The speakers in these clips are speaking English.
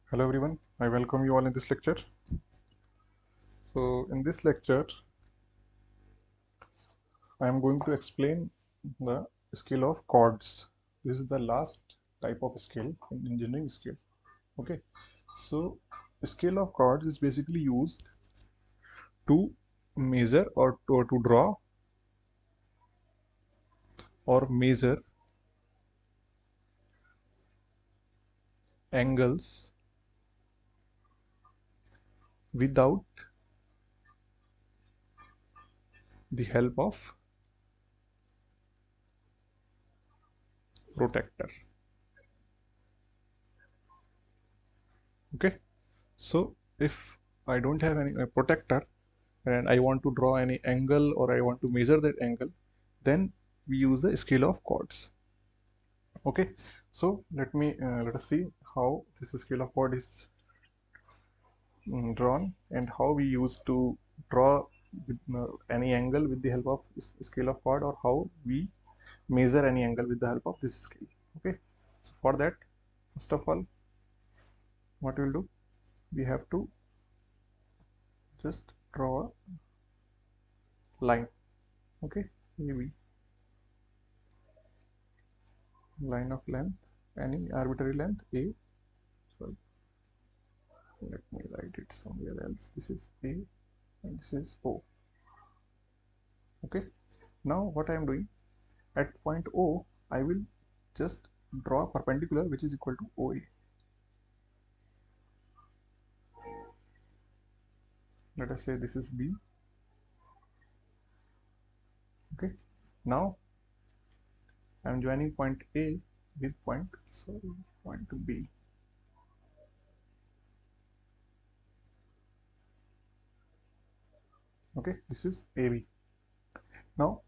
Hello everyone, I welcome you all in this lecture. So in this lecture, I am going to explain the scale of chords. This is the last type of scale in engineering scale. Okay, so scale of chords is basically used to measure or to draw or measure angles without the help of protractor. Okay, so if I don't have any protector and I want to draw any angle or I want to measure that angle, then we use the scale of chords. Okay, so let us see how this scale of chord is drawn and how we use to draw with, any angle with the help of scale of chord, or how we measure any angle with the help of this scale. Okay, so for that, first of all, what we'll do, we have to just draw a line. Okay, AB, line of length, any arbitrary length A. Sorry, let me write it somewhere else. This is A and this is O. Okay, now what I am doing, at point O I will just draw a perpendicular which is equal to OA. Let us say this is B. Okay, now I am joining point A with point B. Okay, this is AB. Now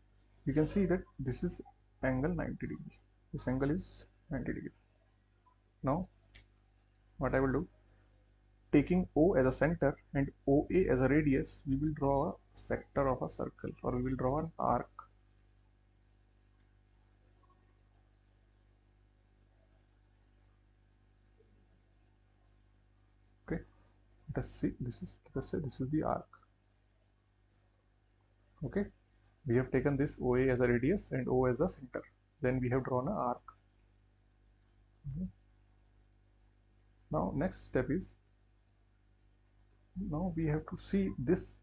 you can see that this is angle 90 degree. This angle is 90 degree. Now what I will do, taking O as a center and OA as a radius, we will draw a sector of a circle, or we will draw an arc. Okay, let us see, let us say this is the arc. Okay, we have taken this OA as a radius and O as a center, then we have drawn an arc. Now next step is, now we have to see this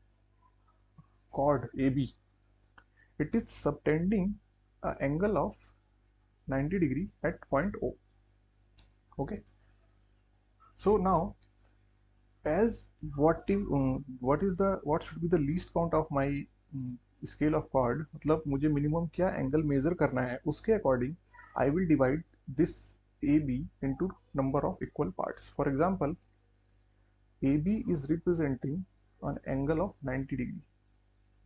chord AB. It is subtending an angle of 90 degree at point O. Okay, so now as what should be the least count of my scale of chord, मतलब मुझे minimum क्या angle measure करना है, उसके according I will divide this AB into number of equal parts. For example, AB is representing an angle of 90 degree.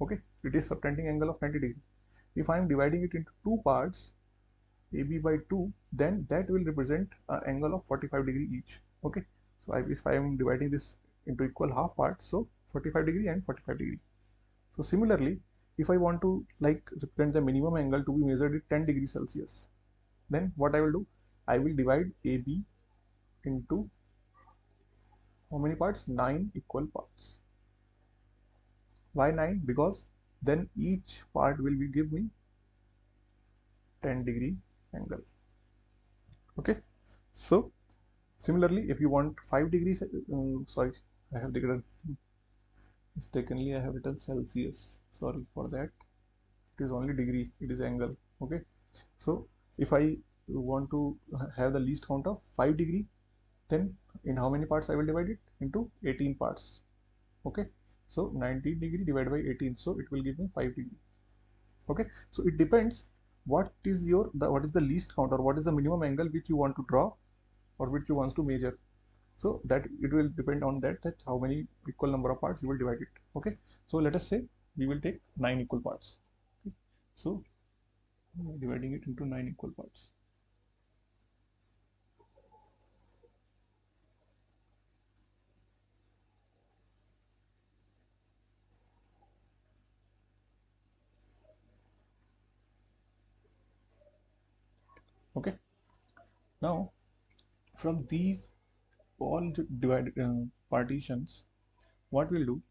Okay, it is subtending angle of 90 degree. If I am dividing it into two parts, AB by 2, then that will represent an angle of 45 degree each. Okay, so if I am dividing this into equal half parts, so 45 degree and 45 degree. So similarly, if I want to like represent the minimum angle to be measured at 10 degrees Celsius, then what I will do, I will divide AB into how many parts? 9 equal parts. Why 9? Because then each part will be give me 10 degree angle. Okay, so similarly, if you want 5 degrees, sorry, I have written mistakenly, I have written Celsius. Sorry for that. It is only degree, it is angle. Okay, so if I want to have the least count of 5 degree, then in how many parts I will divide it? Into 18 parts. Okay, so 90 degree divided by 18, so it will give me 5 degree. Okay, so it depends what is what is the least count, or what is the minimum angle which you want to draw or which you want to measure. So that it will depend on that how many equal number of parts you will divide it. Okay, so let us say we will take 9 equal parts. Okay, so dividing it into 9 equal parts. Okay, now from these all divided partitions, what we'll do,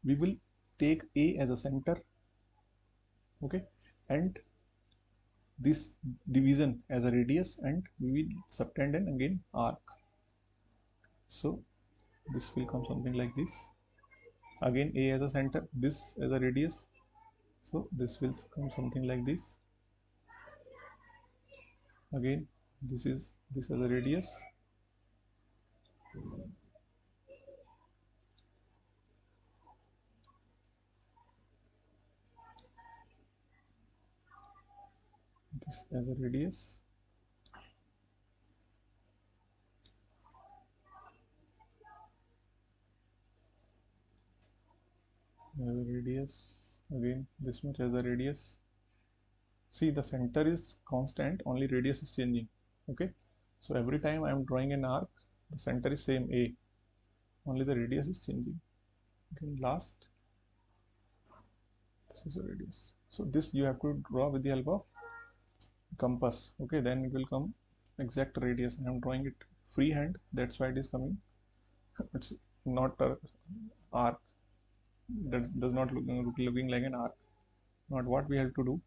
we will take A as a center, okay, and this division as a radius, and we will subtend an again arc. So this will come something like this. Again A as a center, this as a radius, so this will come something like this. Again this is this as a radius, this as a radius, again this much as a radius. See, the center is constant, only radius is changing. Okay, so every time I am drawing an arc, the center is same A, only the radius is changing. Okay, last, this is a radius. So this you have to draw with the help of compass. Okay, then it will come exact radius. I am drawing it freehand, that's why it is coming. It's not a arc. That does not look looking like an arc. Not what we have to do.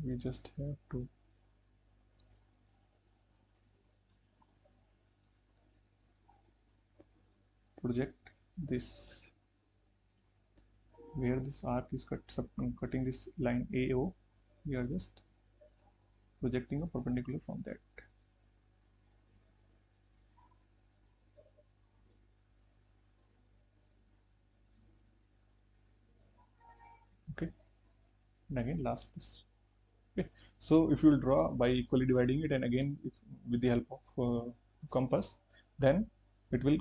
We just have to project this where this arc is cutting this line AO. We are just projecting a perpendicular from that. Okay, and again last this. Okay, so if you will draw by equally dividing it, and again with the help of compass, then it will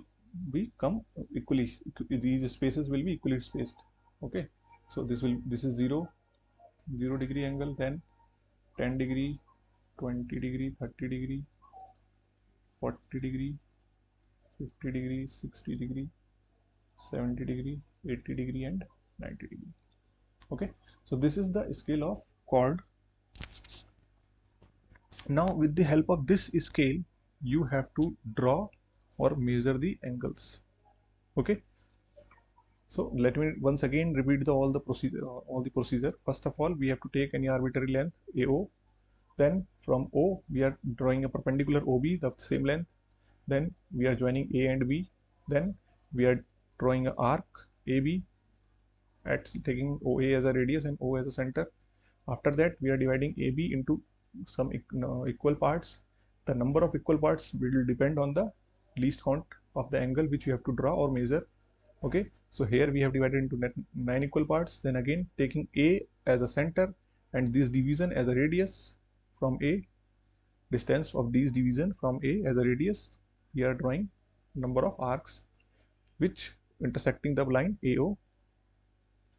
become equally, these spaces will be equally spaced. Okay, so this is 0 degree angle, then 10 degree, 20 degree, 30 degree, 40 degree, 50 degree, 60 degree, 70 degree, 80 degree, and 90 degree. Okay, so this is the scale of chord. Now with the help of this scale, you have to draw or measure the angles. Okay, so let me once again repeat all the procedure. First of all, we have to take any arbitrary length AO. Then from O we are drawing a perpendicular OB, the same length. Then we are joining A and B. Then we are drawing an arc AB at taking OA as a radius and O as a center. After that, we are dividing AB into some equal parts. The number of equal parts will depend on the least count of the angle which you have to draw or measure. Okay, so here we have divided into 9 equal parts. Then again taking A as a center and this division as a radius from A, distance of these division from A as a radius, we are drawing number of arcs which intersecting the line AO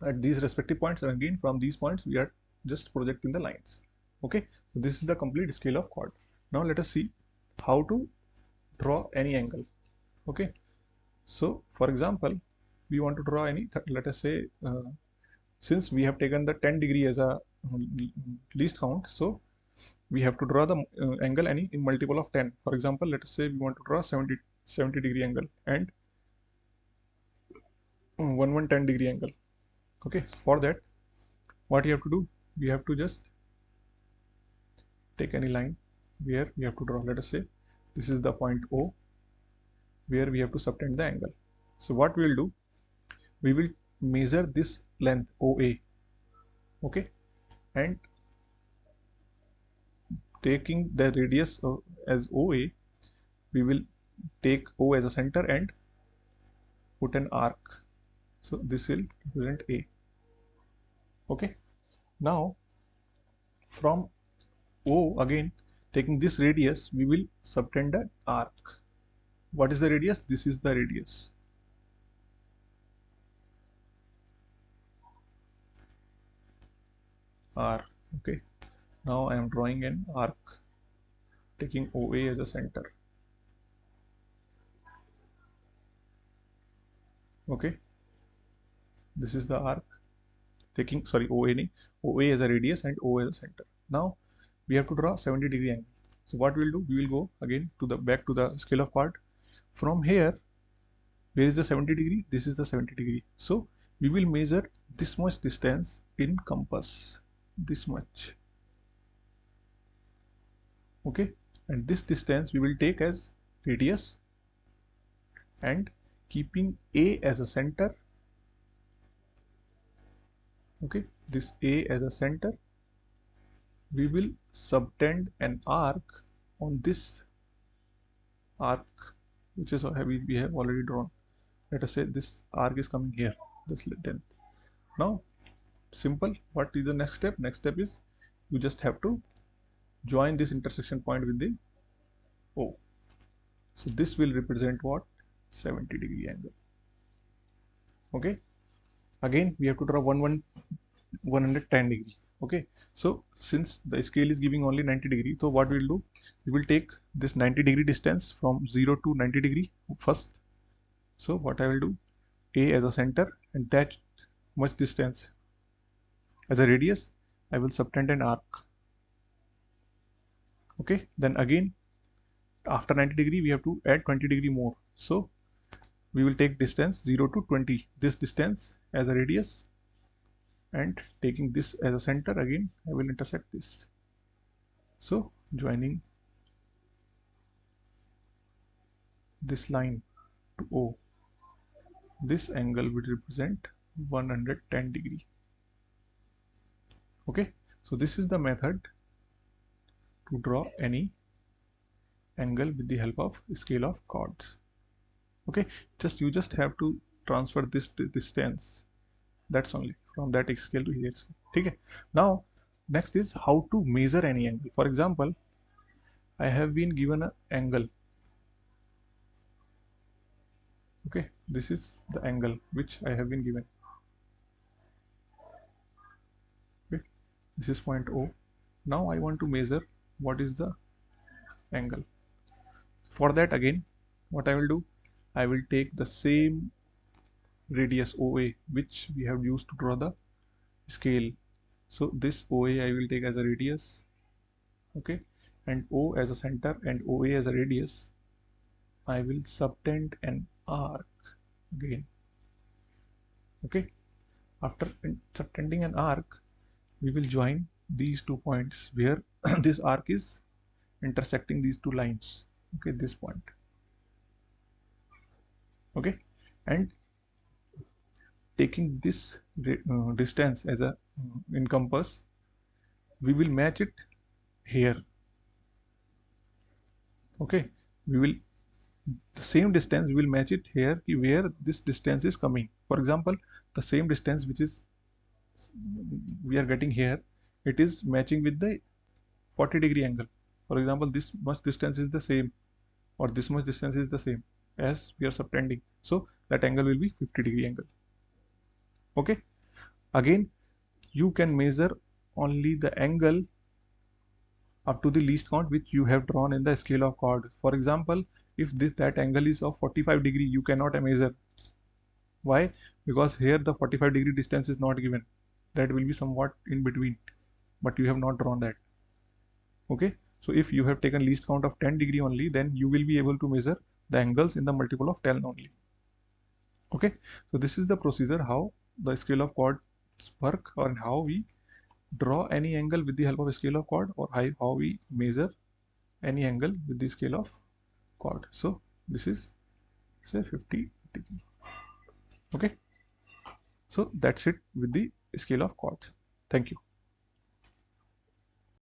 at these respective points, and again from these points we are just projecting the lines. Okay, so this is the complete scale of chord. Now let us see how to draw any angle. Okay, so for example, we want to draw any, let us say since we have taken the 10 degree as a least count, so we have to draw the angle any in multiple of 10. For example, let us say we want to draw 70 degree angle and 110 degree angle. Okay, so for that what you have to do, we have to just take any line where we have to draw. Let us say this is the point O where we have to subtend the angle. So what we will do, we will measure this length OA. Okay, and taking the radius as OA, we will take O as a center and put an arc. So this will represent A. Okay, now from O again taking this radius, we will subtend an arc. What is the radius? This is the radius. R. Okay, now I am drawing an arc taking OA as a center. Okay, this is the arc. taking, sorry, OA as a radius and O as a center. Now we have to draw 70-degree angle. So what we'll do, we will go again to the back to the scale of chord. From here, where is the 70-degree? This is the 70-degree. So we will measure this much distance in compass, this much. Okay, and this distance we will take as radius, and keeping A as a center, okay, this A as a center, we will subtend an arc on this arc, which is we have already drawn. Let us say this arc is coming here, this length. Now simple, what is the next step? Next step is you just have to join this intersection point with the O. So this will represent what? 70-degree angle. Okay, again we have to draw 110 degree. Okay, so since the scale is giving only 90 degree, so what we'll do, we will take this 90 degree distance from 0 to 90 degree first. So what I will do, A as a center, and that much distance as a radius, I will subtend an arc. Okay, then again after 90 degree we have to add 20 degree more. So we will take distance 0 to 20, this distance as a radius, and taking this as a center, again I will intersect this. So joining this line to O, this angle will represent 110 degree. Okay, so this is the method to draw any angle with the help of scale of chords. Okay, you just have to transfer this distance, that's only, from that scale to here scale. Okay, now next is how to measure any angle. For example, I have been given an angle. Okay, this is the angle which I have been given. Okay, this is point O. Now I want to measure what is the angle. For that, again what I will do, I will take the same radius OA which we have used to draw the scale. So this OA I will take as a radius, okay, and O as a center and OA as a radius. I will subtend an arc again. Okay, after subtending an arc, we will join these 2 points where this arc is intersecting these 2 lines. Okay, this point. Okay, and taking this distance as a in compass, we will match it here. Okay, we will the same distance we will match it here where this distance is coming. For example, the same distance which is we are getting here, it is matching with the 40-degree angle. For example, this much distance is the same, or this much distance is the same as we are subtending, so that angle will be 50-degree angle. Okay, again you can measure only the angle up to the least count which you have drawn in the scale of chord. For example, if that angle is of 45 degree, you cannot measure. Why? Because here the 45-degree distance is not given, that will be somewhat in between, but you have not drawn that. Okay, so if you have taken least count of 10 degree only, then you will be able to measure the angles in the multiple of 10 only. Okay, so this is the procedure how the scale of chords work, or how we draw any angle with the help of a scale of chord, or how we measure any angle with the scale of chord. So this is say 50 degree. Okay, so that's it with the scale of chords. Thank you.